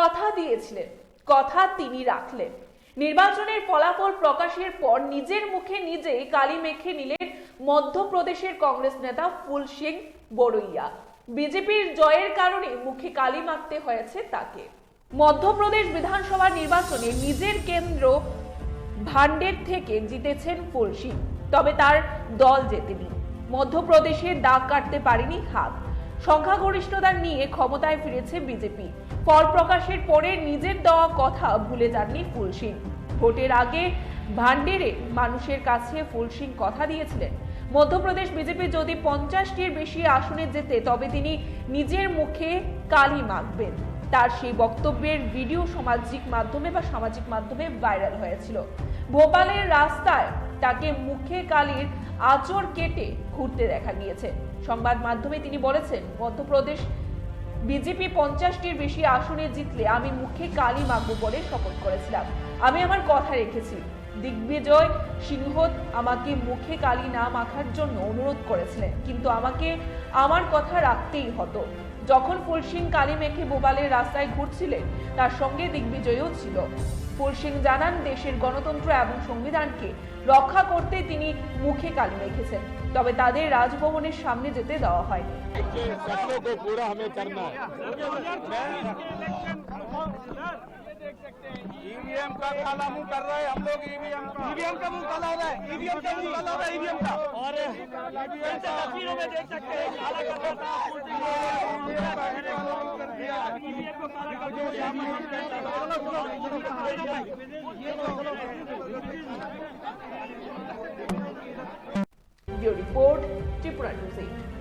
কথা দিয়েছিলেন, কথা তিনি রাখলেন। নির্বাচনের ফলাফল প্রকাশের পর নিজের মুখে নিজেই কালি মেখে নিলেন মধ্যপ্রদেশের কংগ্রেস নেতা ফুল সিং বড়ুইয়া। বিজেপির জয়ের কারণে মুখে কালি মাখতে হয়েছে তাকে। মধ্যপ্রদেশ বিধানসভা নির্বাচনে নিজের কেন্দ্র ভান্ডের থেকে জিতেছেন ফুল সিং, তবে তার দল জেতেনি। মধ্যপ্রদেশে দাগ কাটতে পারেনি হাত। সংখ্যাগরিষ্ঠতা নিয়ে ক্ষমতায় ফিরেছে বিজেপি। ফল প্রকাশের পরে নিজের দেওয়া কথা ভুলে যাননি ফুল সিং। ভোটের আগে ভান্ডেরে মানুষের কাছে ফুল সিং কথা দিয়েছিলেন, মধ্যপ্রদেশ বিজেপি যদি 50টির বেশি আসনে জেতে তবে তিনি নিজের মুখে কালি মাখবেন। তার সেই বক্তব্যের ভিডিও সামাজিক মাধ্যমে ভাইরাল হয়েছিল। ভোপালের রাস্তায় তাকে মুখে কালির আঁচড় কেটে ঘুরতে দেখা গিয়েছে। সংবাদ মাধ্যমে তিনি বলেছেন, মধ্যপ্রদেশ বিজেপি 50টির বেশি আসনে জিতলে আমি মুখে কালি মাখবো বলে শপথ করেছিলাম। আমি আমার কথা রেখেছি। দিগ্বিজয় সিংহ আমাকে মুখে কালি না মাখার জন্য অনুরোধ করেছিলেন, কিন্তু আমাকে আমার কথা রাখতেই হতো। যখন ফুল সিং কালি মেখে ভোপালের রাস্তায় ঘুরছিলেন তার সঙ্গে দিগ্বিজয়ও ছিল। ফুল সিং জানান, দেশের গণতন্ত্র এবং সংবিধানকে রক্ষা করতে তিনি মুখে কালি মেখেছেন, তবে তাদের রাজভবনের সামনে যেতে দেওয়া হয়নি। ईवीएम का काला मुंह कर रहे हैं हम लोग। ईवीएम का मुंह काला हो रहा है। ईवीएम का मुंह काला हो रहा है। ईवीएम का और तस्वीरों में देख सकते हैं काला कर रहा है। ईवीएम को काला कर दिया। Report Tripura news 8।